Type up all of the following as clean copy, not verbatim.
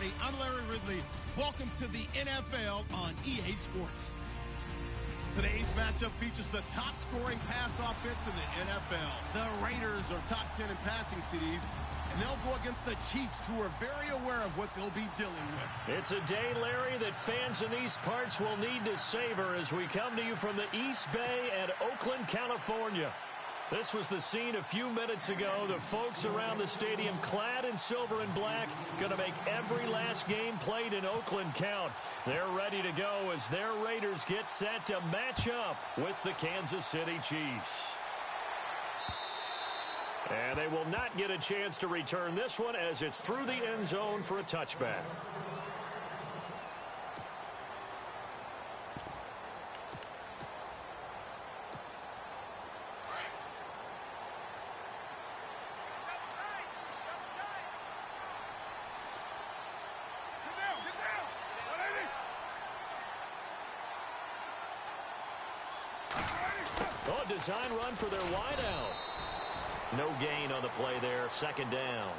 everybody. I'm Larry Ridley. Welcome to the NFL on EA Sports. Today's matchup features the top-scoring pass offense in the NFL. The Raiders are top 10 in passing TDs, and they'll go against the Chiefs, who are very aware of what they'll be dealing with. It's a day, Larry, that fans in these parts will need to savor as we come to you from the East Bay at Oakland, California. This was the scene a few minutes ago. The folks around the stadium clad in silver and black going to make every last game played in Oakland count. They're ready to go as their Raiders get set to match up with the Kansas City Chiefs. And they will not get a chance to return this one as it's through the end zone for a touchback. Oh, design run for their wideout. No gain on the play there. Second down.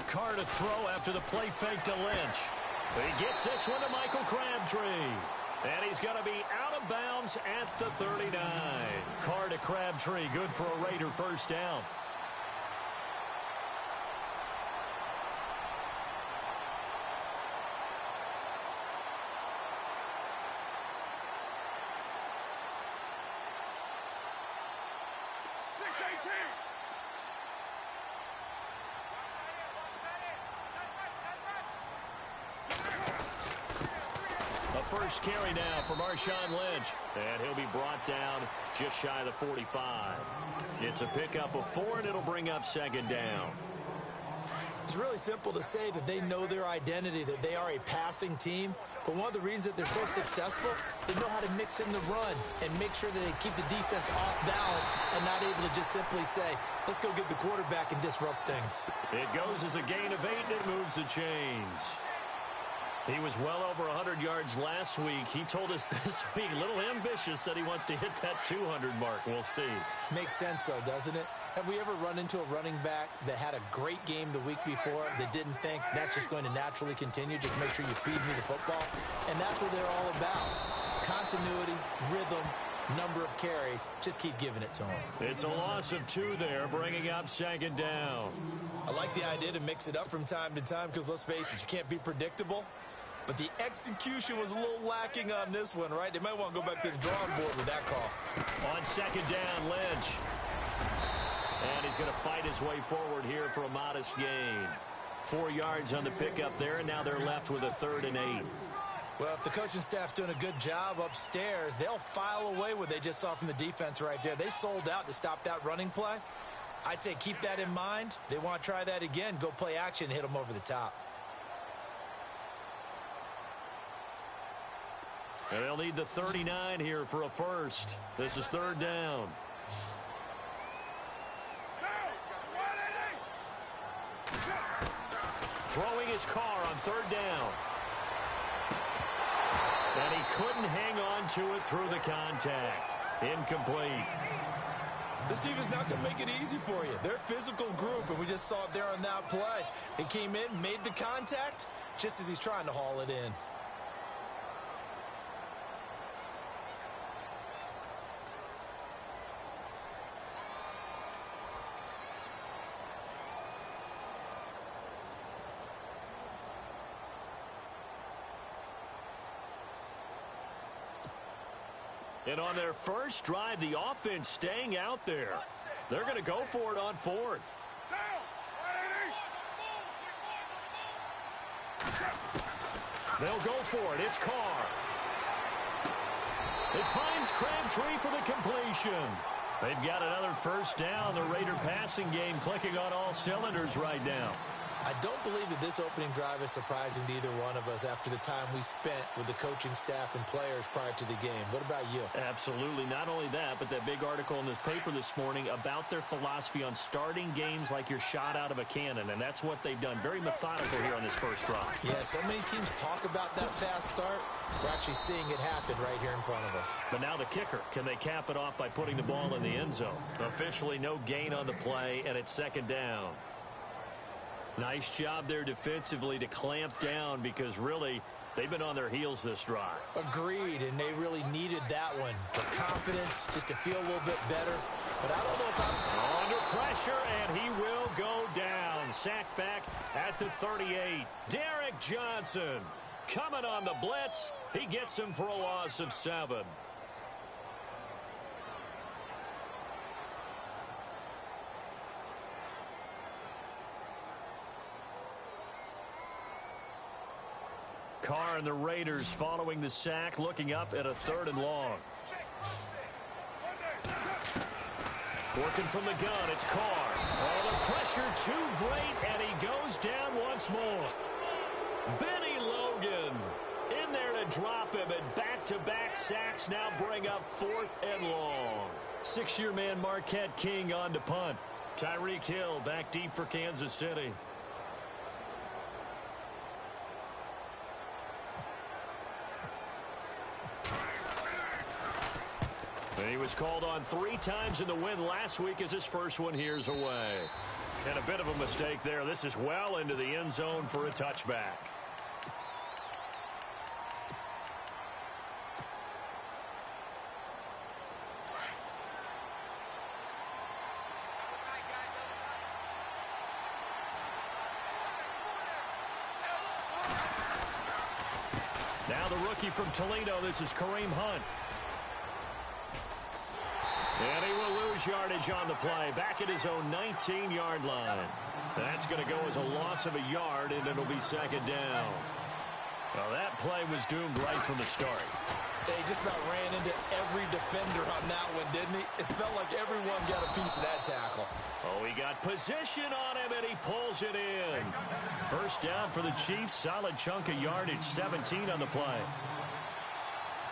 Carr to throw after the play fake to Lynch. He gets this one to Michael Crabtree. And he's going to be out of bounds at the 39. Carr to Crabtree, good for a Raider first down. First carry now for Marshawn Lynch. And he'll be brought down just shy of the 45. It's a pickup of 4, and it'll bring up second down. It's really simple to say that they know their identity, that they are a passing team. But one of the reasons that they're so successful, they know how to mix in the run and make sure that they keep the defense off balance and not able to just simply say, let's go get the quarterback and disrupt things. It goes as a gain of 8, and it moves the chains. He was well over 100 yards last week. He told us this week, a little ambitious, that he wants to hit that 200 mark. We'll see. Makes sense, though, doesn't it? Have we ever run into a running back that had a great game the week before that didn't think that's just going to naturally continue? Just make sure you feed me the football. And that's what they're all about. Continuity, rhythm, number of carries. Just keep giving it to him. It's a loss of 2 there, bringing up second down. I like the idea to mix it up from time to time because, let's face it, you can't be predictable. But the execution was a little lacking on this one, right? They might want to go back to the drawing board with that call. On second down, Lynch. And he's going to fight his way forward here for a modest gain. 4 yards on the pickup there, and now they're left with a 3rd and 8. Well, if the coaching staff's doing a good job upstairs, they'll file away what they just saw from the defense right there. They sold out to stop that running play. I'd say keep that in mind. They want to try that again. Go play action and hit them over the top. And they'll need the 39 here for a first. This is 3rd down. Throwing his Carr on 3rd down. And he couldn't hang on to it through the contact. Incomplete. This team is not going to make it easy for you. They're a physical group, and we just saw it there on that play. He came in, made the contact, just as he's trying to haul it in. And on their first drive, the offense staying out there. They're going to go for it on 4th. They'll go for it. It's Carr. It finds Crabtree for the completion. They've got another first down. The Raider passing game clicking on all cylinders right now. I don't believe that this opening drive is surprising to either one of us after the time we spent with the coaching staff and players prior to the game. What about you? Absolutely. Not only that, but that big article in this paper this morning about their philosophy on starting games like you're shot out of a cannon, and that's what they've done. Very methodical here on this first drive. Yeah, so many teams talk about that fast start. We're actually seeing it happen right here in front of us. But now the kicker. Can they cap it off by putting the ball in the end zone? Officially no gain on the play, and it's second down. Nice job there defensively to clamp down because really they've been on their heels this drive. Agreed, and they really needed that one for confidence, just to feel a little bit better. But I don't know if I'm under pressure, and he will go down. Sacked back at the 38. Derek Johnson coming on the blitz. He gets him for a loss of 7. Carr and the Raiders following the sack, looking up at a 3rd and long. Working from the gun, it's Carr. Oh, the pressure too great, and he goes down once more. Benny Logan in there to drop him, and back-to-back sacks now bring up 4th and long. 6-year man Marquette King on to punt. Tyreek Hill back deep for Kansas City. He was called on 3 times in the win last week as his first one here's away. And a bit of a mistake there. This is well into the end zone for a touchback. Now the rookie from Toledo, this is Kareem Hunt. And he will lose yardage on the play. Back at his own 19-yard line. That's going to go as a loss of a yard, and it'll be second down. Well, that play was doomed right from the start. They just about ran into every defender on that one, didn't he? It felt like everyone got a piece of that tackle. Oh, he got position on him, and he pulls it in. First down for the Chiefs. Solid chunk of yardage, 17 on the play.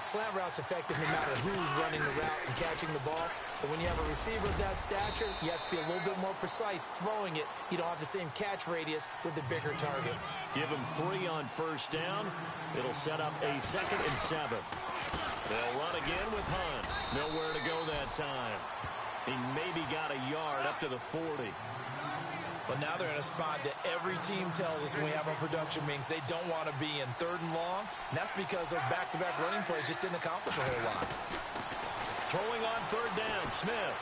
Slant route's effective no matter who's running the route and catching the ball. But when you have a receiver of that stature, you have to be a little bit more precise throwing it. You don't have the same catch radius with the bigger targets. Give him 3 on first down. It'll set up a 2nd and 7. They'll run again with Hunt. Nowhere to go that time. He maybe got a yard up to the 40. But now they're in a spot that every team tells us when we have our production meetings they don't want to be in, 3rd and long. And that's because those back-to-back running plays just didn't accomplish a whole lot. Throwing on 3rd down, Smith.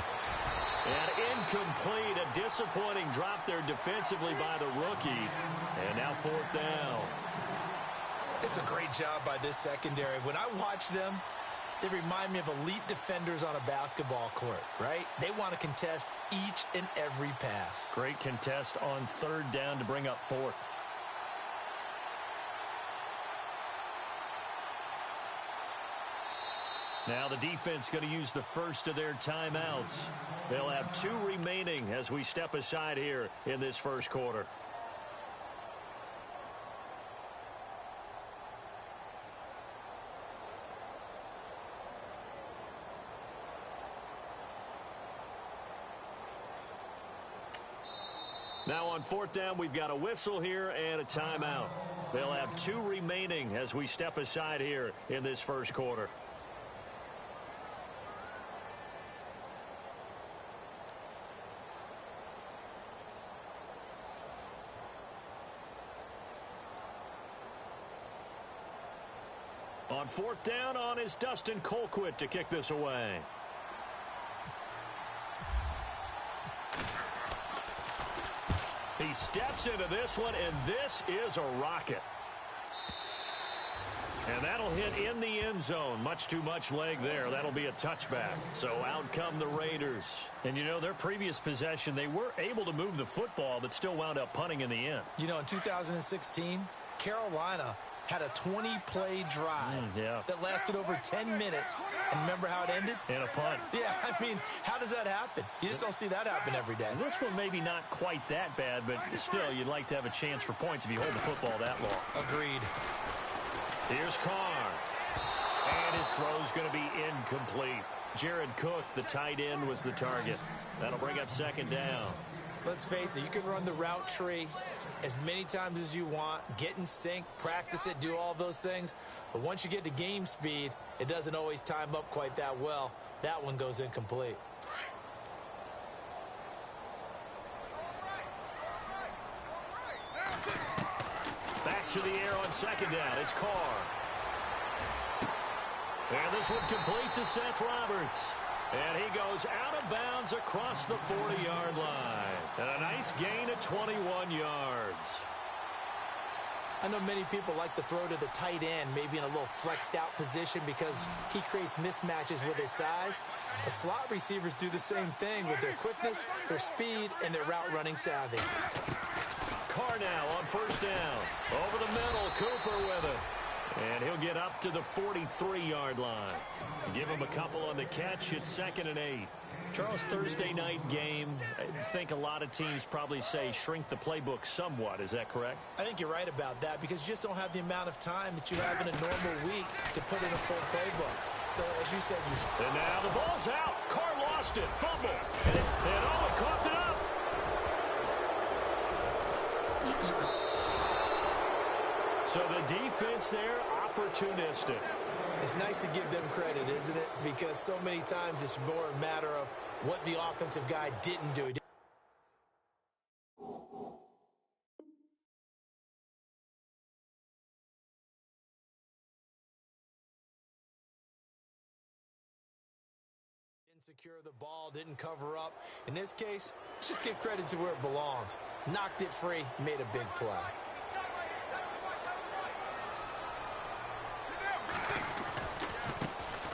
And incomplete, a disappointing drop there defensively by the rookie. And now 4th down. It's a great job by this secondary. When I watch them, they remind me of elite defenders on a basketball court, right? They want to contest each and every pass. Great contest on 3rd down to bring up 4th. Now the defense going to use the first of their timeouts. They'll have 2 remaining as we step aside here in this first quarter. Now on 4th down, we've got a whistle here and a timeout. They'll have 2 remaining as we step aside here in this first quarter. On 4th down, on is Dustin Colquitt to kick this away. He steps into this one, and this is a rocket. And that'll hit in the end zone. Much too much leg there. That'll be a touchback. So out come the Raiders. And, you know, their previous possession, they were able to move the football, but still wound up punting in the end. You know, in 2016, Carolina had a 20-play drive that lasted over 10 minutes. And remember how it ended? In a punt. Yeah, I mean, how does that happen? You just don't see that happen every day. And this one maybe not quite that bad, but still, you'd like to have a chance for points if you hold the football that long. Agreed. Here's Carr. And his throw's going to be incomplete. Jared Cook, the tight end, was the target. That'll bring up second down. Let's face it, you can run the route tree as many times as you want, get in sync, practice it, do all those things. But once you get to game speed, it doesn't always time up quite that well. That one goes incomplete. Back to the air on second down. It's Carr. And this one complete to Seth Roberts. And he goes out of bounds across the 40-yard line. And a nice gain of 21 yards. I know many people like to throw to the tight end, maybe in a little flexed out position because he creates mismatches with his size. The slot receivers do the same thing with their quickness, their speed, and their route running savvy. Carr now on first down. Over the middle, Cooper with it. And he'll get up to the 43-yard line. Give him a couple on the catch. It's 2nd and 8. Charles, Thursday night game, I think a lot of teams probably say shrink the playbook somewhat. Is that correct? I think you're right about that because you just don't have the amount of time that you have in a normal week to put in a full playbook. So, as you said, and now the ball's out. Carr lost it. Fumble. And Owen coughed it up. So the defense there, opportunistic. It's nice to give them credit, isn't it? Because so many times it's more a matter of what the offensive guy didn't do. Didn't secure the ball, didn't cover up. In this case, let's just give credit to where it belongs. Knocked it free, made a big play.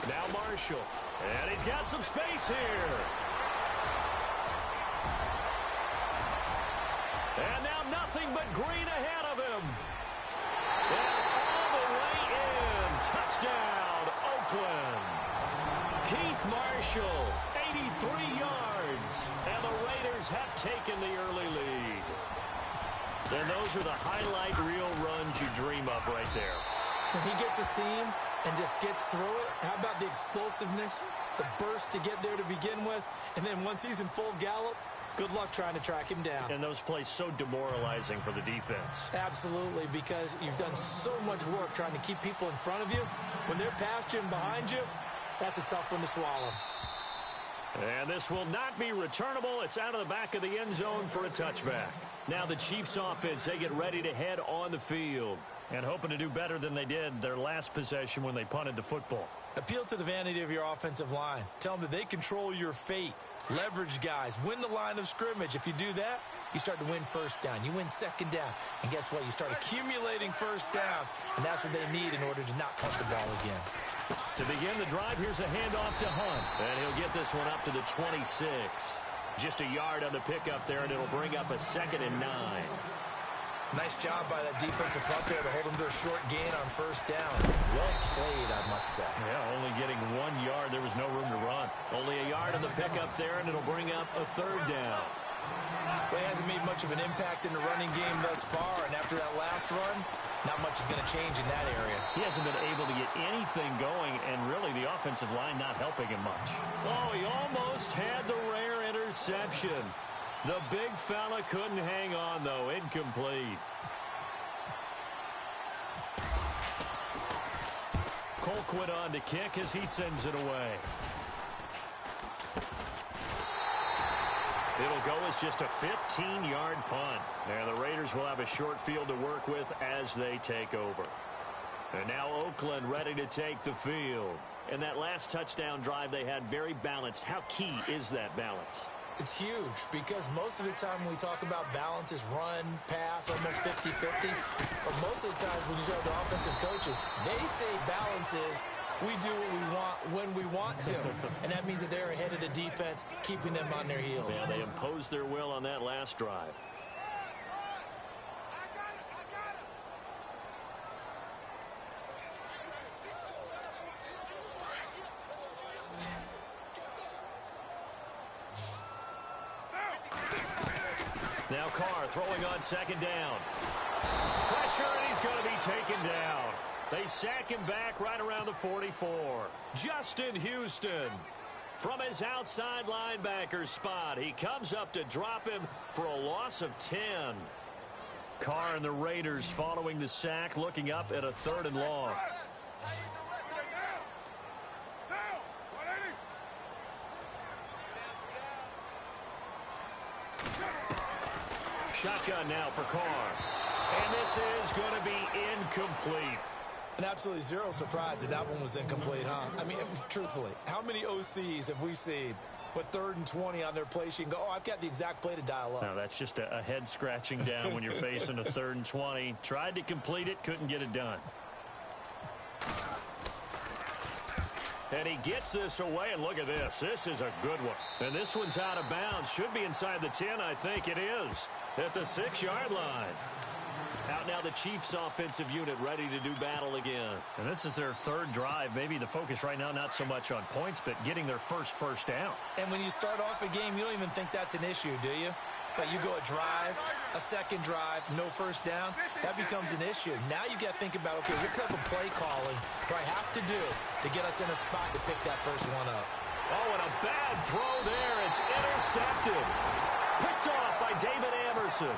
Now Marshall, and he's got some space here. And now nothing but green ahead of him. And all the way in. Touchdown, Oakland. Keith Marshall, 83 yards. And the Raiders have taken the early lead. And those are the highlight reel runs you dream of right there. When he gets a seam and just gets through it, how about the explosiveness, the burst to get there to begin with, and then once he's in full gallop, good luck trying to track him down. And those plays so demoralizing for the defense. Absolutely, because you've done so much work trying to keep people in front of you. When they're past you and behind you, that's a tough one to swallow. And this will not be returnable. It's out of the back of the end zone for a touchback. Now the Chiefs offense, they get ready to head on the field. And hoping to do better than they did their last possession when they punted the football. Appeal to the vanity of your offensive line. Tell them that they control your fate. Leverage guys. Win the line of scrimmage. If you do that, you start to win first down. You win second down. And guess what? You start accumulating first downs. And that's what they need in order to not punt the ball again. To begin the drive, here's a handoff to Hunt. And he'll get this one up to the 26. Just a yard on the pickup there, and it'll bring up a 2nd and 9. Nice job by that defensive front there to hold them to a short gain on first down. Well played, I must say. Yeah, only getting 1 yard. There was no room to run. Only a yard on the pickup there, and it'll bring up a 3rd down. Well, he hasn't made much of an impact in the running game thus far, and after that last run, not much is going to change in that area. He hasn't been able to get anything going, and really the offensive line not helping him much. Oh, he almost had the rare interception. The big fella couldn't hang on, though. Incomplete. Colquitt on to kick as he sends it away. It'll go as just a 15-yard punt. And the Raiders will have a short field to work with as they take over. And now Oakland ready to take the field. And that last touchdown drive they had very balanced. How key is that balance? It's huge because most of the time when we talk about balance is run, pass, almost 50-50. But most of the times when you talk to offensive coaches, they say balance is we do what we want when we want to. And that means that they're ahead of the defense, keeping them on their heels. Yeah, they imposed their will on that last drive. Now Carr throwing on second down. Pressure, and he's going to be taken down. They sack him back right around the 44. Justin Houston from his outside linebacker spot. He comes up to drop him for a loss of 10. Carr and the Raiders following the sack, looking up at a 3rd and long. Shotgun now for Carr. And this is going to be incomplete. And absolutely zero surprise that that one was incomplete, huh? I mean, truthfully, how many OCs have we seen with 3rd and 20 on their play sheet and go, oh, I've got the exact play to dial up? No, that's just a head scratching down when you're facing a 3rd and 20. Tried to complete it, couldn't get it done. And he gets this away, and look at this. This is a good one. And this one's out of bounds. Should be inside the 10, I think it is, at the 6-yard line. Out now the Chiefs offensive unit ready to do battle again. And this is their 3rd drive. Maybe the focus right now not so much on points, but getting their first down. And when you start off a game, you don't even think that's an issue, do you? But you go a drive, a 2nd drive, no first down, that becomes an issue. Now you got to think about, okay, what type of play calling do I have to do to get us in a spot to pick that first one up? Oh, and a bad throw there. It's intercepted. Picked off by David Amerson.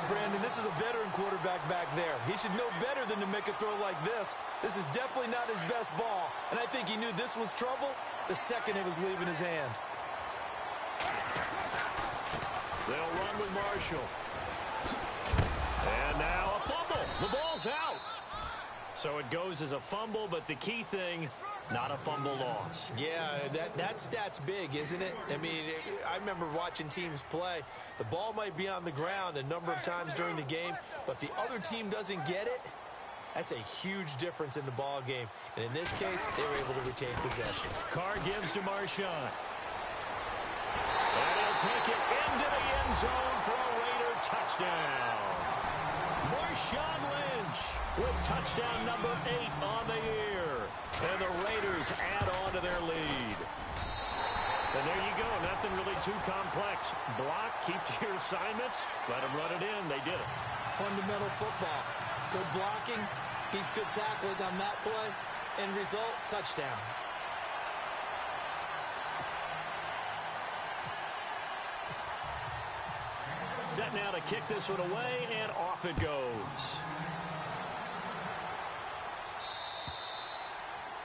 Brandon, this is a veteran quarterback back there. He should know better than to make a throw like this. This is definitely not his best ball, and I think he knew this was trouble the second it was leaving his hand. They'll run with Marshall. And now a fumble. The ball's out. So it goes as a fumble, but the key thing, not a fumble loss. Yeah, that stat's big, isn't it? I mean, I remember watching teams play. The ball might be on the ground a number of times during the game, but if the other team doesn't get it, that's a huge difference in the ball game. And in this case, they were able to retain possession. Carr gives to Marshawn. And he'll take it into the end zone for a Raider touchdown. Marshawn Lynch with touchdown number 8 on the year. And the Raiders add on to their lead. And there you go. Nothing really too complex. Block, keep to your assignments, let them run it in. They did it. Fundamental football. Good blocking beats good tackling on that play. End result, touchdown. Set now to kick this one away, and off it goes.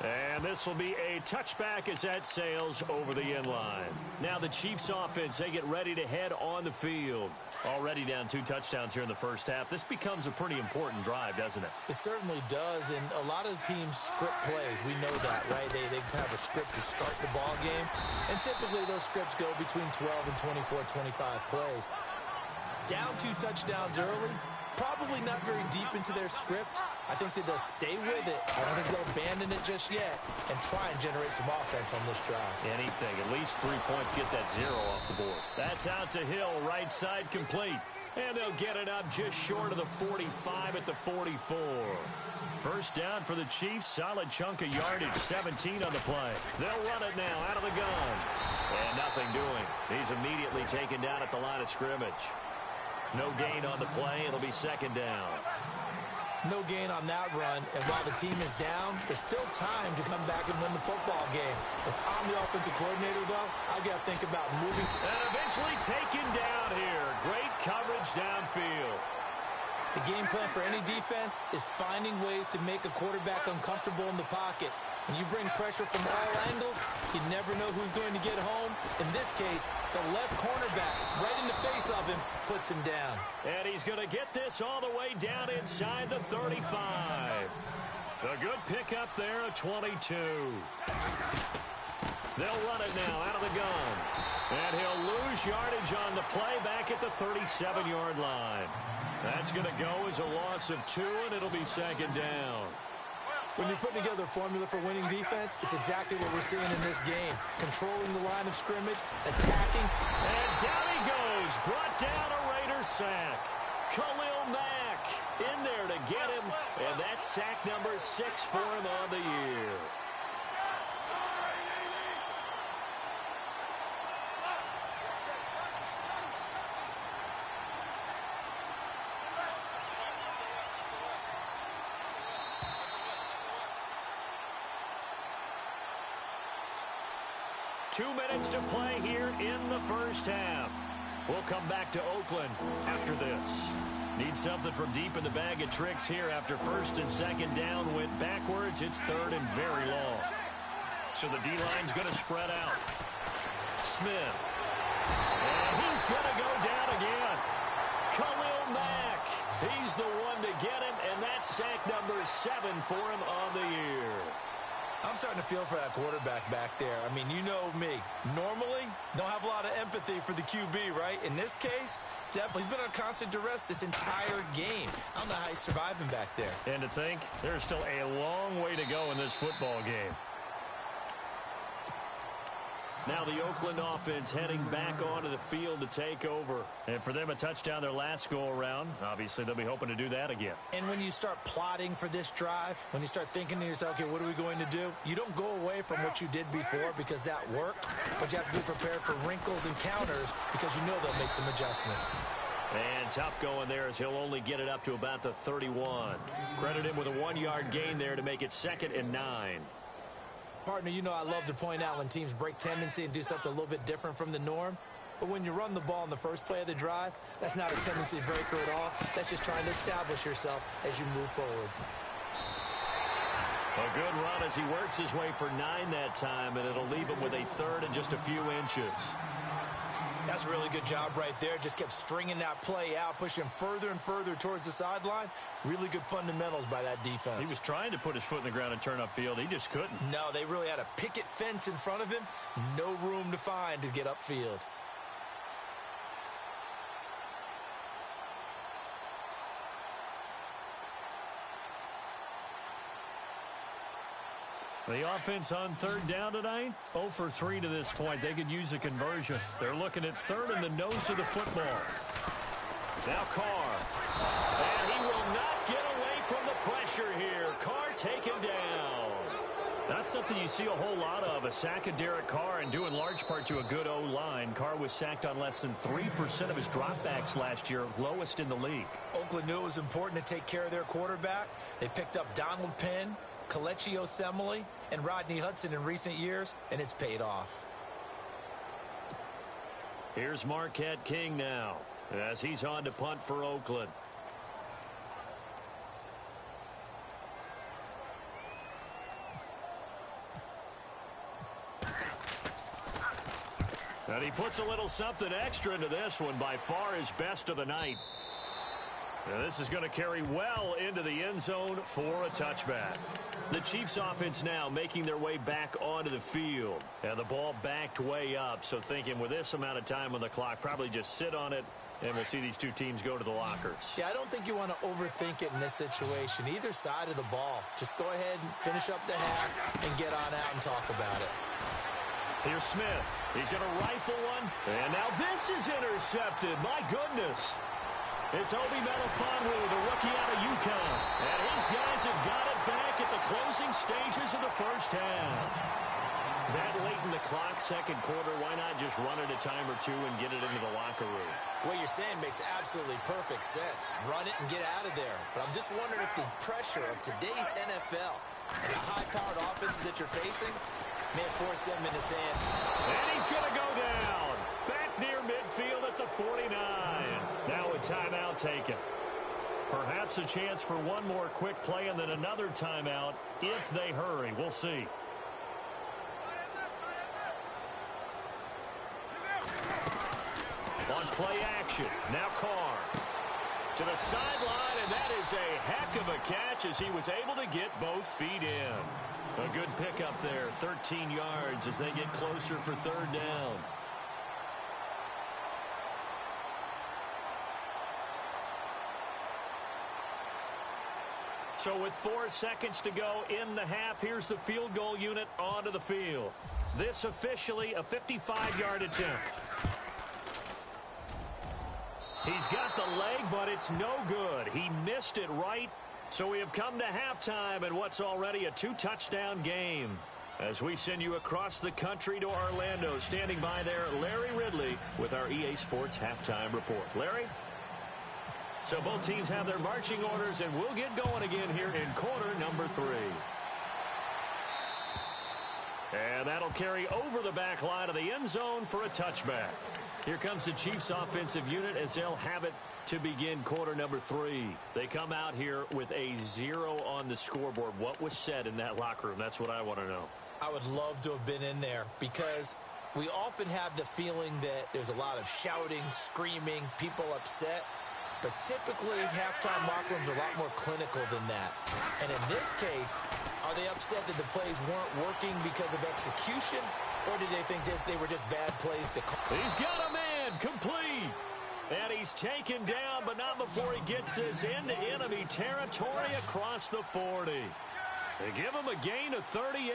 And this will be a touchback as that sails over the end line. Now the Chiefs offense, they get ready to head on the field. Already down 2 touchdowns here in the first half. This becomes a pretty important drive, doesn't it? It certainly does, and a lot of the teams script plays. We know that, right? They have a script to start the ball game, and typically those scripts go between 12 and 24, 25 plays. Down 2 touchdowns early, probably not very deep into their script. I think that they'll stay with it. I don't think they'll abandon it just yet and try and generate some offense on this drive. Anything. At least 3 points. Get that 0 off the board. That's out to Hill. Right side complete. And they'll get it up just short of the 45 at the 44. First down for the Chiefs. Solid chunk of yardage. 17 on the play. They'll run it now out of the gun. And nothing doing. He's immediately taken down at the line of scrimmage. No gain on the play. It'll be second down. No gain on that run, and while the team is down, there's still time to come back and win the football game. If I'm the offensive coordinator, though, I've got to think about moving. And eventually taken down here. Great coverage downfield. The game plan for any defense is finding ways to make a quarterback uncomfortable in the pocket. When you bring pressure from all angles, you never know who's going to get home. In this case, the left cornerback, right in the face of him, puts him down. And he's going to get this all the way down inside the 35. A good pickup there, a 22. They'll run it now out of the gun. And he'll lose yardage on the play back at the 37-yard line. That's going to go as a loss of 2, and it'll be second down. When you're putting together a formula for winning defense, it's exactly what we're seeing in this game. Controlling the line of scrimmage, attacking. And down he goes. Brought down a Raider sack. Khalil Mack in there to get him. And that's sack number 6 for him on the year. 2 minutes to play here in the first half. We'll come back to Oakland after this. Need something from deep in the bag of tricks here after first and second down went backwards. It's third and very long. So the D-line's going to spread out. Smith. And he's going to go down again. Khalil Mack. He's the one to get him, and that's sack number 7 for him on the year. I'm starting to feel for that quarterback back there. I mean, you know me. Normally, don't have a lot of empathy for the QB, right? In this case, definitely. He's been on constant duress this entire game. I don't know how he's surviving back there. And to think, there's still a long way to go in this football game. Now the Oakland offense heading back onto the field to take over. And for them, a touchdown their last go-around. Obviously, they'll be hoping to do that again. And when you start plotting for this drive, when you start thinking to yourself, okay, what are we going to do? You don't go away from what you did before because that worked. But you have to be prepared for wrinkles and counters because you know they'll make some adjustments. And tough going there as he'll only get it up to about the 31. Credit him with a 1-yard gain there to make it 2nd and 9. Partner, you know I love to point out when teams break tendency and do something a little bit different from the norm. But when you run the ball in the first play of the drive, that's not a tendency breaker at all. That's just trying to establish yourself as you move forward. A good run as he works his way for 9 that time, and it'll leave him with a third and just a few inches. That's a really good job right there. Just kept stringing that play out, pushing him further and further towards the sideline. Really good fundamentals by that defense. He was trying to put his foot in the ground and turn upfield. He just couldn't. No, they really had a picket fence in front of him. No room to find to get upfield. The offense on third down tonight, 0 for 3 to this point. They could use a conversion. They're looking at third in the nose of the football. Now Carr. And he will not get away from the pressure here. Carr taken down. Not something you see a whole lot of, a sack of Derek Carr, and due in large part to a good O-line. Carr was sacked on less than 3% of his dropbacks last year, lowest in the league. Oakland knew it was important to take care of their quarterback. They picked up Donald Penn, Kelechi Osemele, and Rodney Hudson in recent years, and it's paid off. Here's Marquette King now, as he's on to punt for Oakland. And he puts a little something extra into this one, by far his best of the night. Now this is going to carry well into the end zone for a touchback. The Chiefs offense now making their way back onto the field. And the ball backed way up. So thinking with this amount of time on the clock, probably just sit on it, and we'll see these two teams go to the lockers. Yeah, I don't think you want to overthink it in this situation. Either side of the ball. Just go ahead and finish up the half and get on out and talk about it. Here's Smith. He's going to rifle one. And now this is intercepted. My goodness. It's Obi Melifonwu, the rookie out of UConn. And his guys have got it back at the closing stages of the first half. That late in the clock, second quarter, why not just run it a time or two and get it into the locker room? What you're saying makes absolutely perfect sense. Run it and get out of there. But I'm just wondering if the pressure of today's NFL and the high-powered offenses that you're facing may force them into saying, and he's going to go down. Back near midfield at the 49. Now a timeout taken. Perhaps a chance for one more quick play and then another timeout if they hurry. We'll see. On play action, now Carr to the sideline, and that is a heck of a catch as he was able to get both feet in. A good pickup there, 13 yards as they get closer for third down. So with 4 seconds to go in the half, here's the field goal unit onto the field. This officially a 55-yard attempt. He's got the leg, but it's no good. He missed it right. So we have come to halftime in what's already a 2-touchdown game. As we send you across the country to Orlando, standing by there, Larry Ridley with our EA Sports Halftime Report. Larry? So both teams have their marching orders, and we'll get going again here in quarter number 3. And that'll carry over the back line of the end zone for a touchback. Here comes the Chiefs offensive unit as they'll have it to begin quarter number 3. They come out here with a 0 on the scoreboard. What was said in that locker room? That's what I want to know. I would love to have been in there because we often have the feeling that there's a lot of shouting, screaming, people upset. But typically, halftime locker rooms are a lot more clinical than that. And in this case, are they upset that the plays weren't working because of execution? Or did they think they were just bad plays to call? He's got a man complete. And he's taken down, but not before he gets this into enemy territory across the 40. They give him a gain of 38.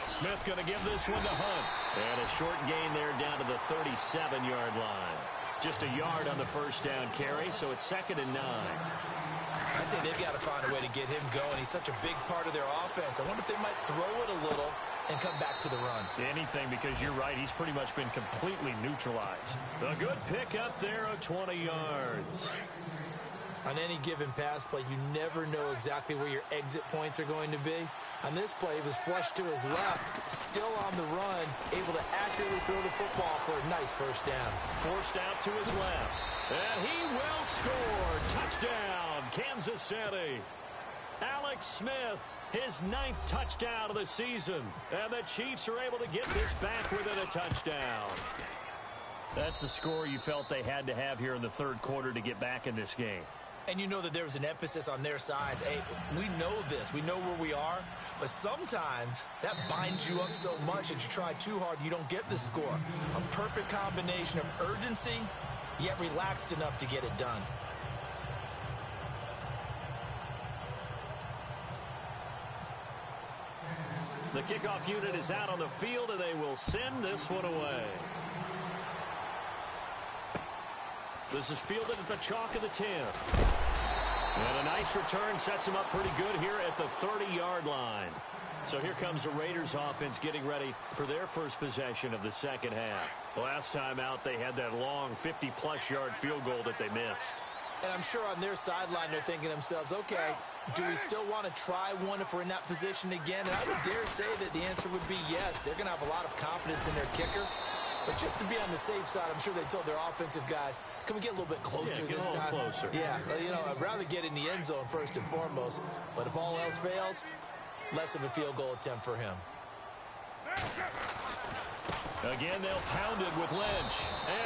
Smith going to give this one to Hunt. And a short gain there down to the 37-yard line. Just a yard on the first down carry, so it's 2nd and 9. I'd say they've got to find a way to get him going. He's such a big part of their offense. I wonder if they might throw it a little and come back to the run. Anything, because you're right. He's pretty much been completely neutralized. A good pick up there of 20 yards. On any given pass play, you never know exactly where your exit points are going to be. On this play, he was flushed to his left, still on the run, able to accurately throw the football for a nice first down. Forced out to his left. And he will score. Touchdown, Kansas City. Alex Smith, his 9th touchdown of the season. And the Chiefs are able to get this back within a touchdown. That's the score you felt they had to have here in the third quarter to get back in this game. And you know that there was an emphasis on their side. Hey, we know this. We know where we are. But sometimes that binds you up so much that you try too hard, you don't get the score. A perfect combination of urgency, yet relaxed enough to get it done. The kickoff unit is out on the field, and they will send this one away. This is fielded at the chalk of the 10. And a nice return sets him up pretty good here at the 30-yard line. So here comes the Raiders offense getting ready for their first possession of the second half. Last time out, they had that long 50-plus yard field goal that they missed. And I'm sure on their sideline, they're thinking to themselves, okay, do we still want to try one if we're in that position again? And I would dare say that the answer would be yes. They're going to have a lot of confidence in their kicker. But just to be on the safe side, I'm sure they told their offensive guys, can we get a little bit closer this time? Closer. Yeah, well, you know, I'd rather get in the end zone first and foremost. But if all else fails, less of a field goal attempt for him. Again, they'll pound it with Lynch.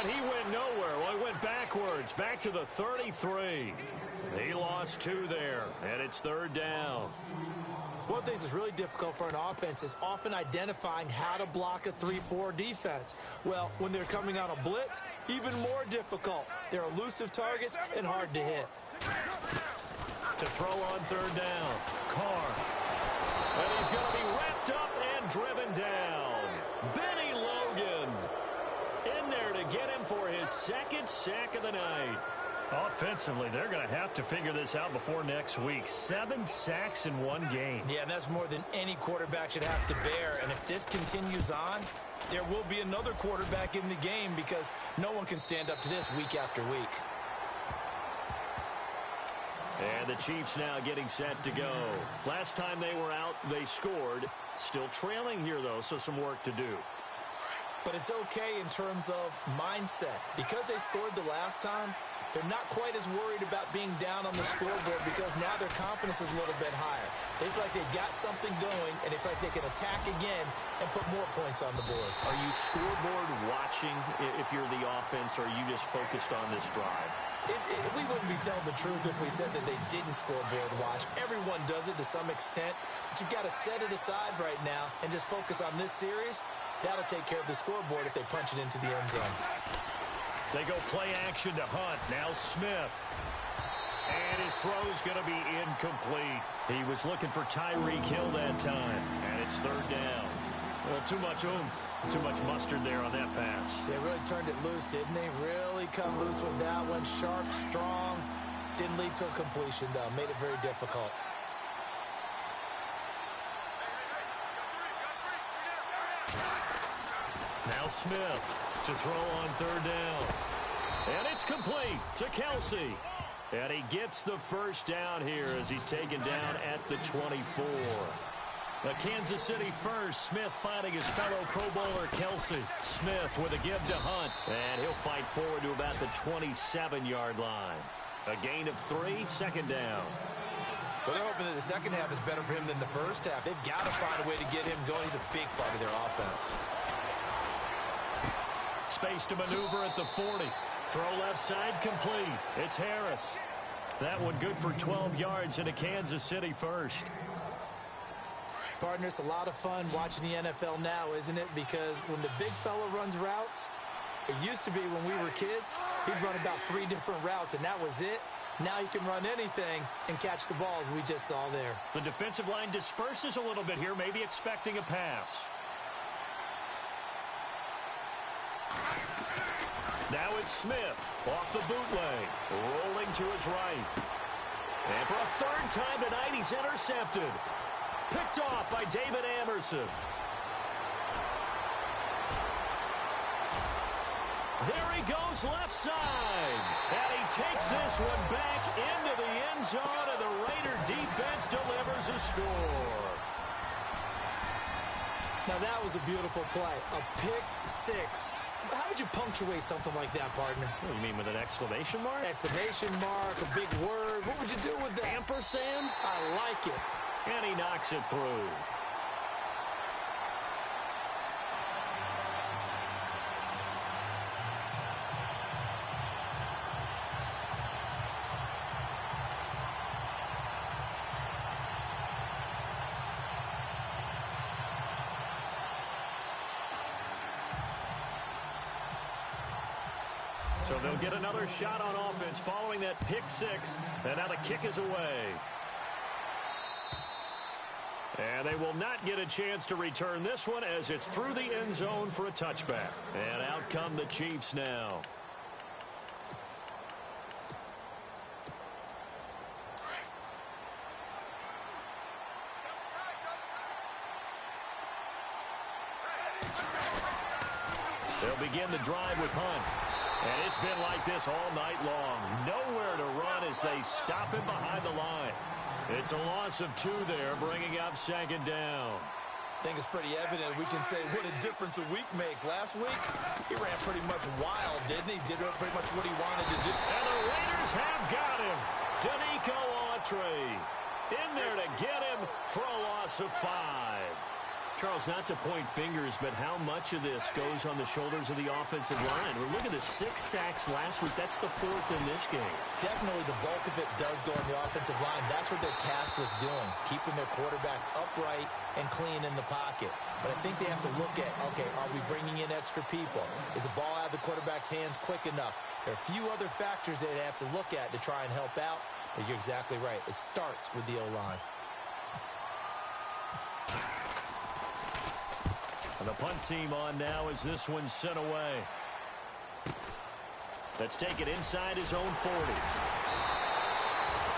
And he went nowhere. Well, he went backwards, back to the 33. He lost 2 there, and it's 3rd down. One of the things that's really difficult for an offense is often identifying how to block a 3-4 defense. Well, when they're coming on a blitz, even more difficult. They're elusive targets and hard to hit. To throw on 3rd down, Carr. And he's going to be wrapped up and driven down. Benny Logan in there to get him for his 2nd sack of the night. Offensively, they're going to have to figure this out before next week. 7 sacks in 1 game. Yeah, and that's more than any quarterback should have to bear. And if this continues on, there will be another quarterback in the game because no one can stand up to this week after week. And the Chiefs now getting set to go. Last time they were out, they scored. Still trailing here, though, so some work to do. But it's okay in terms of mindset. Because they scored the last time, they're not quite as worried about being down on the scoreboard because now their confidence is a little bit higher. They feel like they've got something going, and they feel like they can attack again and put more points on the board. Are you scoreboard watching if you're the offense, or are you just focused on this drive? We wouldn't be telling the truth if we said that they didn't scoreboard watch. Everyone does it to some extent, but you've got to set it aside right now and just focus on this series. That'll take care of the scoreboard if they punch it into the end zone. They go play action to Hunt. Now Smith. And his throw's going to be incomplete. He was looking for Tyreek Hill that time. And it's 3rd down. Well, too much oomph. Too much mustard there on that pass. They really turned it loose, didn't they? Really cut loose with that one. Sharp, strong. Didn't lead to a completion, though. Made it very difficult. Now Smith to throw on 3rd down. And it's complete to Kelsey. And he gets the first down here as he's taken down at the 24. The Kansas City first. Smith fighting his fellow Pro Bowler Kelsey. Smith with a give to Hunt. And he'll fight forward to about the 27-yard line. A gain of 3, second down. Well, they're hoping that the second half is better for him than the first half. They've got to find a way to get him going. He's a big part of their offense. Space to maneuver at the 40. Throw left side complete. It's Harris. That one good for 12 yards in a Kansas City first. Partner, it's a lot of fun watching the NFL now, isn't it? Because when the big fella runs routes, it used to be when we were kids, he'd run about 3 different routes, and that was it. Now you can run anything and catch the ball, as we just saw there. The defensive line disperses a little bit here, maybe expecting a pass. Now it's Smith off the bootleg, rolling to his right. And for a third time tonight, he's intercepted. Picked off by David Amerson. There he goes left side. And he takes this one back into the end zone, and the Raider defense delivers a score. Now that was a beautiful play. A pick six. How would you punctuate something like that, partner? What do you mean, with an exclamation mark? Exclamation mark, a big word. What would you do with that? Ampersand? I like it. And he knocks it through. So they'll get another shot on offense following that pick six. And now the kick is away. And they will not get a chance to return this one as it's through the end zone for a touchback. And out come the Chiefs now. They'll begin the drive with Hunt. And it's been like this all night long. Nowhere to run as they stop him behind the line. It's a loss of 2 there, bringing up second down. I think it's pretty evident. We can say what a difference a week makes. Last week, he ran pretty much wild, didn't he? Did pretty much what he wanted to do. And the Raiders have got him. Danico Autry in there to get him for a loss of 5. Charles, not to point fingers, but how much of this goes on the shoulders of the offensive line? Well, look at the 6 sacks last week. That's the 4th in this game. Definitely the bulk of it does go on the offensive line. That's what they're tasked with doing, keeping their quarterback upright and clean in the pocket. But I think they have to look at, okay, are we bringing in extra people? Is the ball out of the quarterback's hands quick enough? There are a few other factors they have to look at to try and help out. But you're exactly right. It starts with the O-line. And the punt team on now as this one's sent away. Let's take it inside his own 40.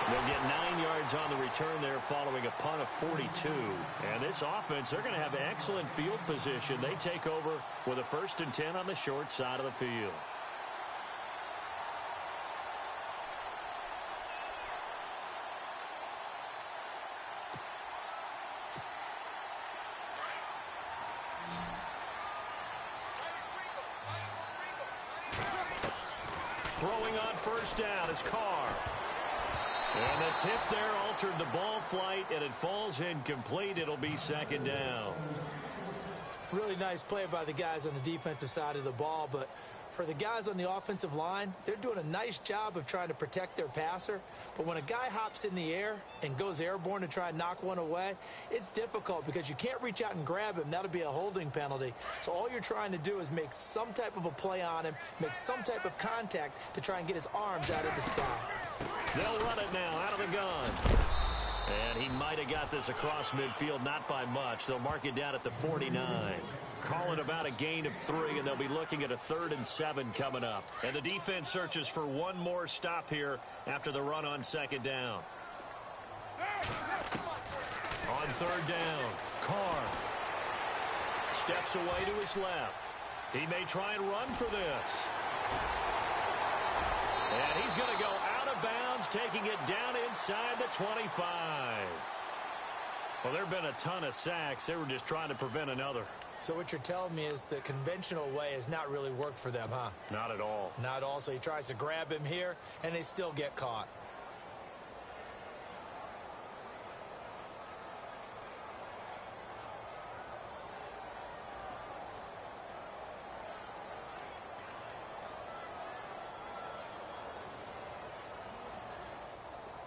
They'll get 9 yards on the return there following a punt of 42. And this offense, they're going to have excellent field position. They take over with a 1st and 10 on the short side of the field. Throwing on 1st down is Carr. And the tip there altered the ball flight, and it falls incomplete. It'll be 2nd down. Really nice play by the guys on the defensive side of the ball, but for the guys on the offensive line, they're doing a nice job of trying to protect their passer. But when a guy hops in the air and goes airborne to try and knock one away, it's difficult because you can't reach out and grab him. That'll be a holding penalty. So all you're trying to do is make some type of a play on him, make some type of contact to try and get his arms out of the sky. They'll run it now out of the gun. And he might have got this across midfield, not by much. They'll mark it down at the 49. Call it about a gain of 3, and they'll be looking at a 3rd and 7 coming up. And the defense searches for one more stop here after the run on 2nd down. On 3rd down, Carr steps away to his left. He may try and run for this. And he's going to go out of bounds, taking it down inside the 25. Well, there have been a ton of sacks. They were just trying to prevent another. So what you're telling me is the conventional way has not really worked for them, huh? Not at all. Not at all. So he tries to grab him here, and they still get caught.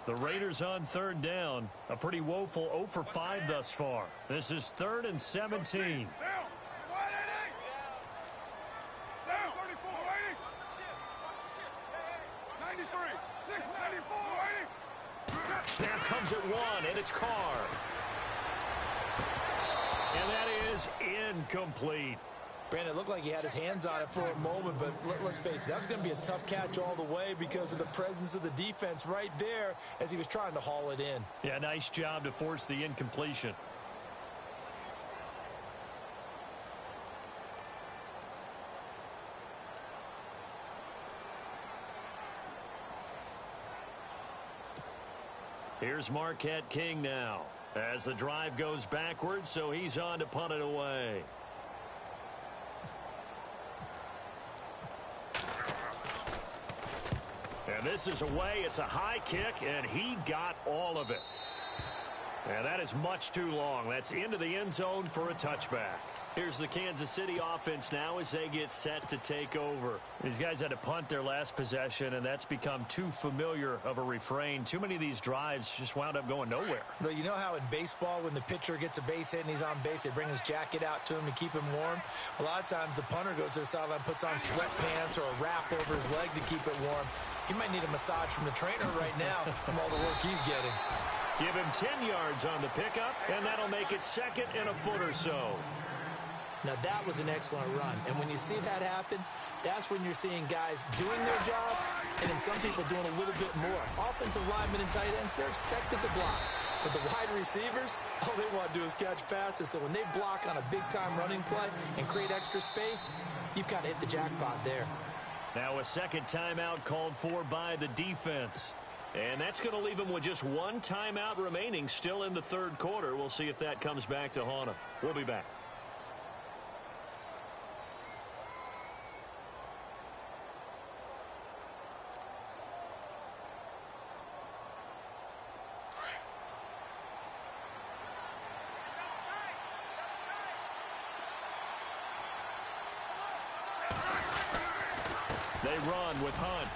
The Raiders on third down. A pretty woeful 0 for 5 thus far. This is 3rd and 17. Snap comes at 1, and it's Carr. And that is incomplete. Brandon, it looked like he had his hands on it for a moment, but let's face it, that was going to be a tough catch all the way because of the presence of the defense right there as he was trying to haul it in. Yeah, nice job to force the incompletion. Here's Marquette King now as the drive goes backwards, so he's on to punt it away. And this is away. It's a high kick, and he got all of it. And that is much too long. That's into the end zone for a touchback. Here's the Kansas City offense now as they get set to take over. These guys had to punt their last possession, and that's become too familiar of a refrain. Too many of these drives just wound up going nowhere. But you know how in baseball when the pitcher gets a base hit and he's on base, they bring his jacket out to him to keep him warm? A lot of times the punter goes to the sideline, puts on sweatpants or a wrap over his leg to keep it warm. He might need a massage from the trainer right now from all the work he's getting. Give him 10 yards on the pickup, and that'll make it 2nd and a foot or so. Now, that was an excellent run. And when you see that happen, that's when you're seeing guys doing their job and then some people doing a little bit more. Offensive linemen and tight ends, they're expected to block. But the wide receivers, all they want to do is catch passes. So when they block on a big-time running play and create extra space, you've kind of hit the jackpot there. Now a second timeout called for by the defense. And that's going to leave them with just one timeout remaining still in the third quarter. We'll see if that comes back to haunt them. We'll be back. They run with Hunt.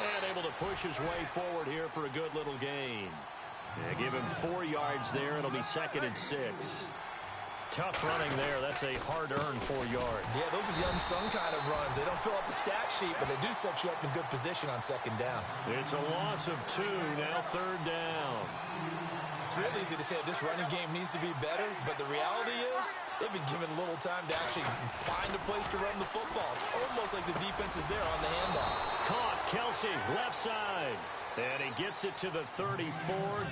And able to push his way forward here for a good little gain. Yeah, give him 4 yards there. It'll be 2nd and 6. Tough running there. That's a hard-earned 4 yards. Yeah, those are the unsung kind of runs. They don't fill up the stat sheet, but they do set you up in good position on 2nd down. It's a loss of 2. Now 3rd down. It's real easy to say this running game needs to be better, but the reality is they've been given little time to actually find a place to run the football. It's almost like the defense is there on the handoff. Caught, Kelsey, left side. And he gets it to the 34.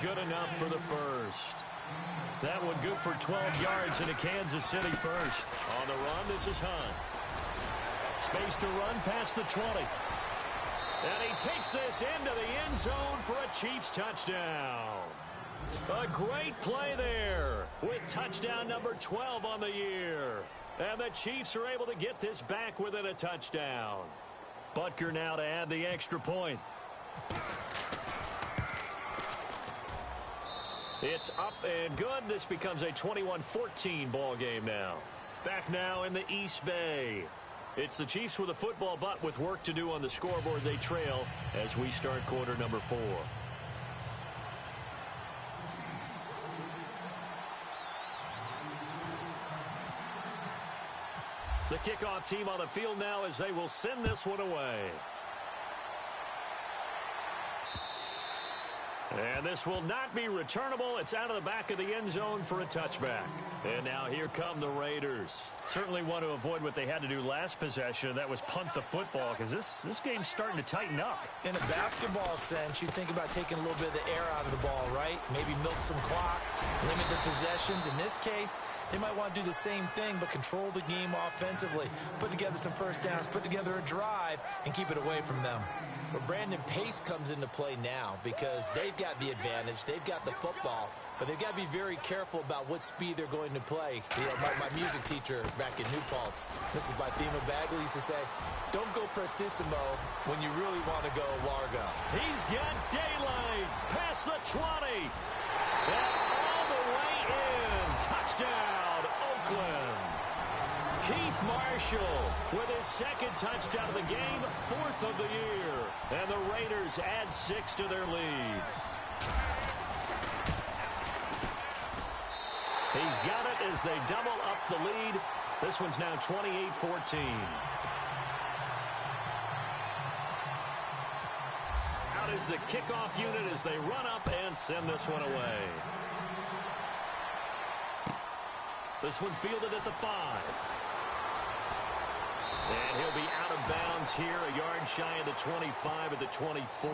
Good enough for the first. That one good for 12 yards in a Kansas City first. On the run, this is Hunt. Space to run past the 20. And he takes this into the end zone for a Chiefs touchdown. A great play there with touchdown number 12 on the year. And the Chiefs are able to get this back within a touchdown. Butker now to add the extra point. It's up and good. This becomes a 21-14 ball game now. Back now in the East Bay. It's the Chiefs with a football, but with work to do on the scoreboard. They trail as we start quarter number 4. The kickoff team on the field now as they will send this one away. And this will not be returnable. It's out of the back of the end zone for a touchback. And now here come the Raiders. Certainly want to avoid what they had to do last possession. That was punt the football because this game's starting to tighten up. In a basketball sense, you think about taking a little bit of the air out of the ball, right? Maybe milk some clock, limit the possessions. In this case, they might want to do the same thing but control the game offensively. Put together some first downs, put together a drive, and keep it away from them. But Brandon, pace comes into play now because they've got the advantage. They've got the football. but they've got to be very careful about what speed they're going to play. You know, my music teacher back in New Paltz, this is by Thema Bagley, used to say, don't go prestissimo when you really want to go largo. He's got daylight past the 20. And all the way in. Touchdown, Oakland. Keith Marshall with his second touchdown of the game, 4th of the year. And the Raiders add 6 to their lead. He's got it as they double up the lead. This one's now 28-14. Out is the kickoff unit as they run up and send this one away. This one fielded at the 5. And he'll be out of bounds here, a yard shy of the 25 at the 24.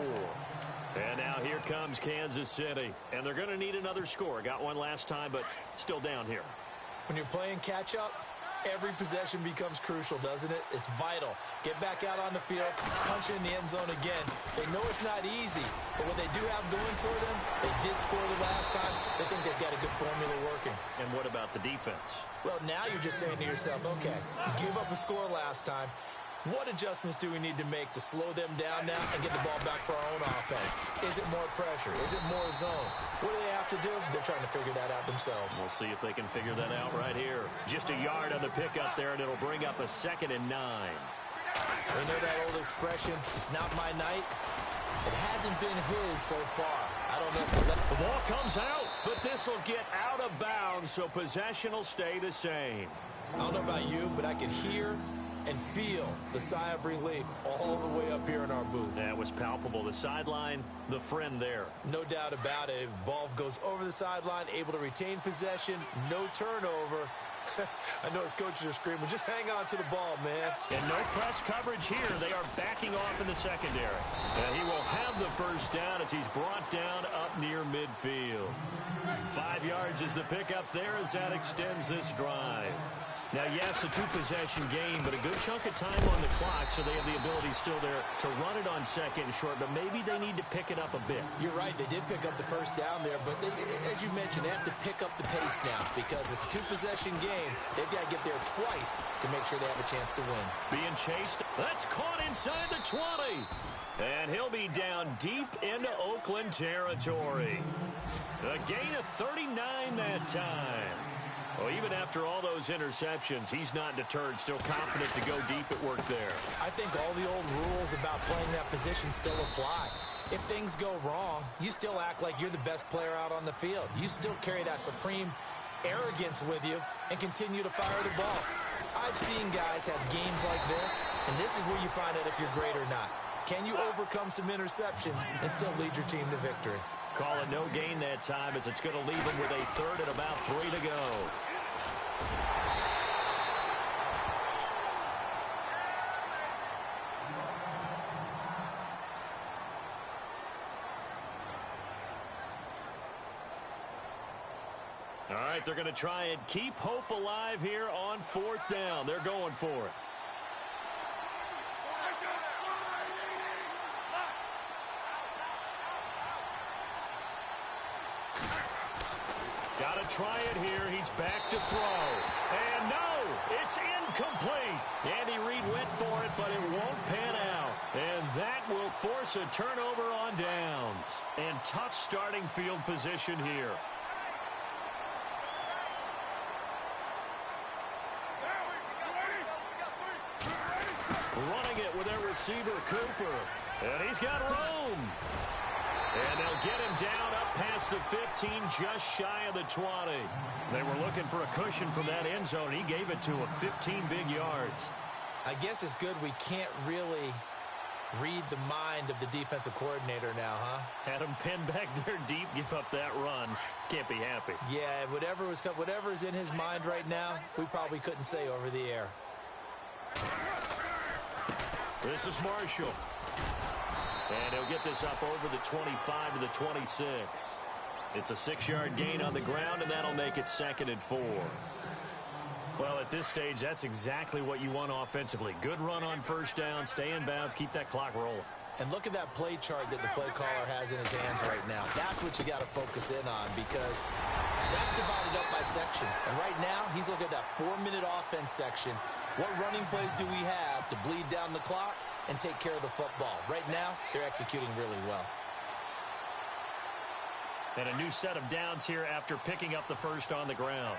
And now here comes Kansas City. And they're going to need another score. Got one last time, but still down here. When you're playing catch-up, every possession becomes crucial, doesn't it? It's vital. Get back out on the field, punch in the end zone again. They know it's not easy, but what they do have going for them, they did score the last time. They think they've got a good formula working. And what about the defense? Well, now you're just saying to yourself, okay, give up a score last time. What adjustments do we need to make to slow them down now and get the ball back for our own offense? Is it more pressure? Is it more zone? What do they have to do? They're trying to figure that out themselves. We'll see if they can figure that out right here. Just a yard on the pickup there, and it'll bring up a 2nd and 9. They know that old expression, it's not my night. It hasn't been his so far. I don't know if the ball comes out, but this will get out of bounds, so possession will stay the same. I don't know about you, but I can hear and feel the sigh of relief all the way up here in our booth. That was palpable. The sideline, the friend there. No doubt about it. If the ball goes over the sideline, able to retain possession, no turnover. I know his coaches are screaming, just hang on to the ball, man. And no press coverage here. They are backing off in the secondary. And he will have the first down as he's brought down up near midfield. 5 yards is the pickup there as that extends this drive. Now, yes, a 2-possession game, but a good chunk of time on the clock, so they have the ability still there to run it on 2nd and short, but maybe they need to pick it up a bit. You're right. They did pick up the first down there, but they, as you mentioned, they have to pick up the pace now because it's a 2-possession game. They've got to get there twice to make sure they have a chance to win. Being chased. That's caught inside the 20. And he'll be down deep into Oakland territory. A gain of 39 that time. Well, even after all those interceptions, he's not deterred, still confident to go deep at work there. I think all the old rules about playing that position still apply. If things go wrong, you still act like you're the best player out on the field. You still carry that supreme arrogance with you and continue to fire the ball. I've seen guys have games like this, and this is where you find out if you're great or not. Can you overcome some interceptions and still lead your team to victory? Call it no gain that time as it's going to leave him with a 3rd and about 3 to go. All right, they're going to try and keep hope alive here on 4th down. They're going for it. Got to try it here. He's back to throw. And no, it's incomplete. Andy Reid went for it, but it won't pan out. And that will force a turnover on downs. And tough starting field position here. Running it with their receiver, Cooper. And he's got room. And they'll get him down up past the 15, just shy of the 20. They were looking for a cushion from that end zone. He gave it to him, 15 big yards. I guess it's good we can't really read the mind of the defensive coordinator now, huh? Had him pinned back there deep, give up that run. Can't be happy. Yeah, whatever's in his mind right now, we probably couldn't say over the air. This is Marshall. And he'll get this up over the 25 to the 26. It's a 6-yard gain on the ground, and that'll make it 2nd and 4. Well, at this stage, that's exactly what you want offensively. Good run on first down, stay in bounds, keep that clock rolling. And look at that play chart that the play caller has in his hands right now. That's what you got to focus in on because that's divided up by sections. And right now, he's looking at that 4-minute offense section. What running plays do we have to bleed down the clock and take care of the football? Right now, they're executing really well. And a new set of downs here after picking up the first on the ground.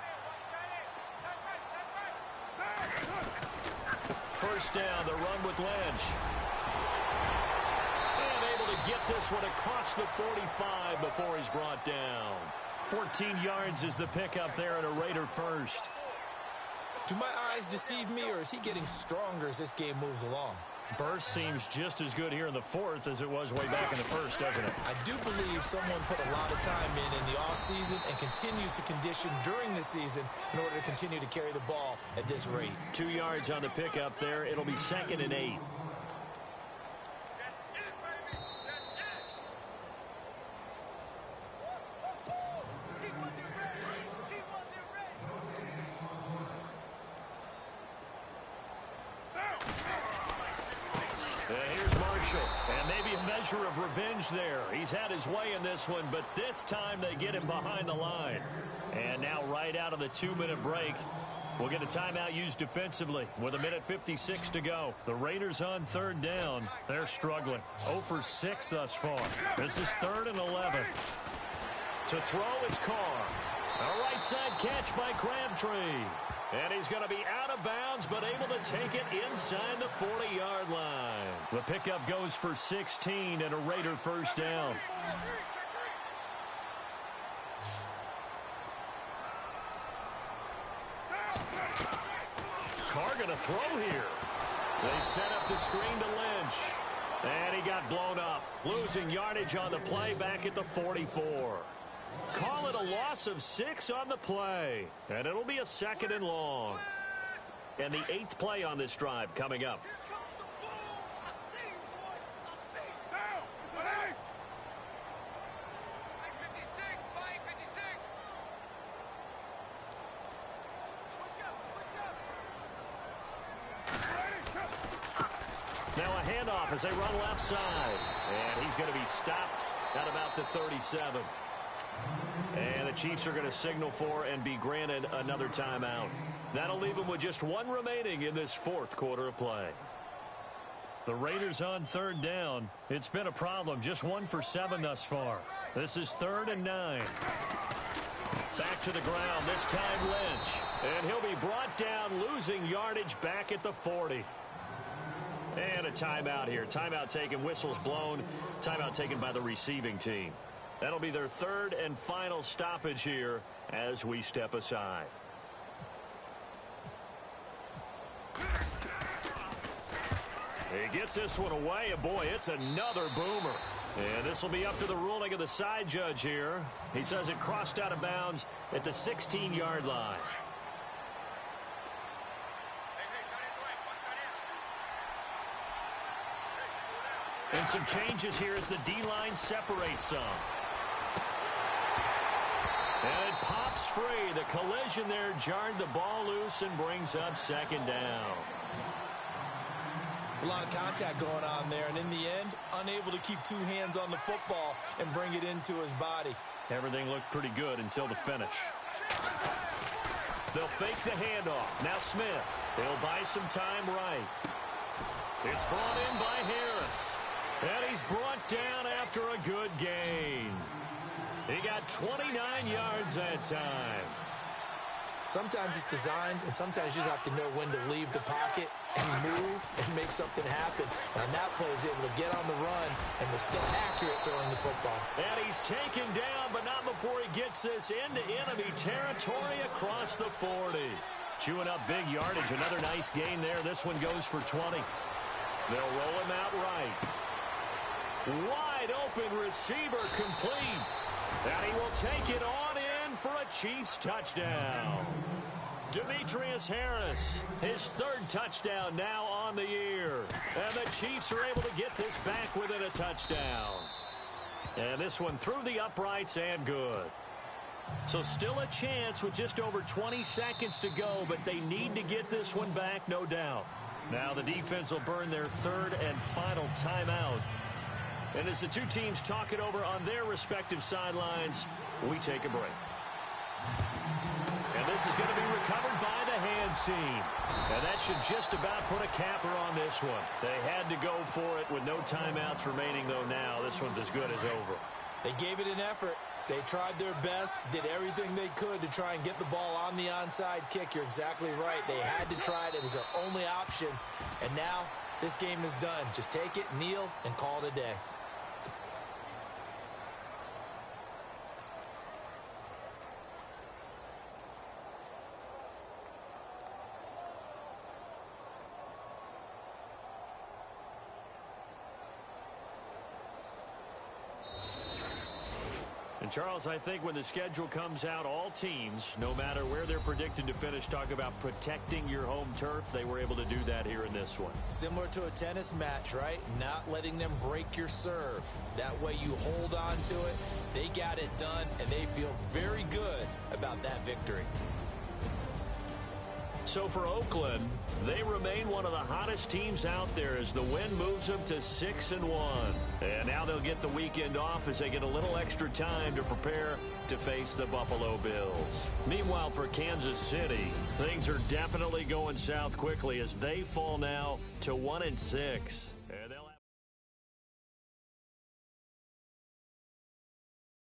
First down, the run with Lynch. And able to get this one across the 45 before he's brought down. 14 yards is the pickup there at a Raider first. Do my eyes deceive me, or is he getting stronger as this game moves along? Burst seems just as good here in the fourth as it was way back in the first, doesn't it? I do believe someone put a lot of time in the offseason and continues to condition during the season in order to continue to carry the ball at this rate. 2 yards on the pickup there. It'll be 2nd and 8. And maybe a measure of revenge there. He's had his way in this one, but this time they get him behind the line. And now right out of the 2-minute break, we'll get a timeout used defensively with 1:56 to go. The Raiders on 3rd down. They're struggling. 0 for 6 thus far. This is 3rd and 11. To throw, it's Carr. A right side catch by Crabtree. And he's going to be out of bounds, but able to take it inside the 40-yard line. The pickup goes for 16 and a Raider first down. Carr going to throw here. They set up the screen to Lynch. And he got blown up. Losing yardage on the play back at the 44. Call it a loss of 6 on the play. And it'll be a 2nd and long. And the 8th play on this drive coming up. Now a handoff as they run left side. And he's going to be stopped at about the 37. And the Chiefs are going to signal for and be granted another timeout. That'll leave them with just 1 remaining in this 4th quarter of play. The Raiders on 3rd down. It's been a problem. Just 1 for 7 thus far. This is 3rd and 9. Back to the ground. This time Lynch. And he'll be brought down, losing yardage back at the 40. And a timeout here. Timeout taken, whistles blown. Timeout taken by the receiving team. That'll be their 3rd and final stoppage here as we step aside. He gets this one away, and boy, it's another boomer. And this will be up to the ruling of the side judge here. He says it crossed out of bounds at the 16-yard line. And some changes here as the D-line separates some. And it pops free. The collision there jarred the ball loose and brings up 2nd down. It's a lot of contact going on there, and in the end, unable to keep 2 hands on the football and bring it into his body. Everything looked pretty good until the finish. They'll fake the handoff. Now Smith. They'll buy some time right. It's brought in by Harris. And he's brought down after a good gain. He got 29 yards that time. Sometimes it's designed, and sometimes you just have to know when to leave the pocket and move and make something happen. And on that play, he's able to get on the run and was still accurate throwing the football. And he's taken down, but not before he gets this into enemy territory across the 40. Chewing up big yardage. Another nice gain there. This one goes for 20. They'll roll him out right. Wide open receiver complete. And he will take it on in for a Chiefs touchdown. Demetrius Harris, his 3rd touchdown now on the year. And the Chiefs are able to get this back within a touchdown. And this one through the uprights and good. So still a chance with just over 20 seconds to go, but they need to get this one back, no doubt. Now the defense will burn their 3rd and final timeout And as the two teams talk it over on their respective sidelines, we take a break. And this is going to be recovered by the hands team. And that should just about put a capper on this one. They had to go for it with no timeouts remaining, though now. This one's as good as over. They gave it an effort. They tried their best, did everything they could to try and get the ball on the onside kick. You're exactly right. They had to try it. It was their only option. And now this game is done. Just take it, kneel, and call it a day. And, Charles, I think when the schedule comes out, all teams, no matter where they're predicted to finish, talk about protecting your home turf. They were able to do that here in this one. Similar to a tennis match, right? Not letting them break your serve. That way you hold on to it. They got it done, and they feel very good about that victory. So for Oakland, they remain one of the hottest teams out there as the win moves them to 6-1. And now they'll get the weekend off as they get a little extra time to prepare to face the Buffalo Bills. Meanwhile, for Kansas City, things are definitely going south quickly as they fall now to 1-6.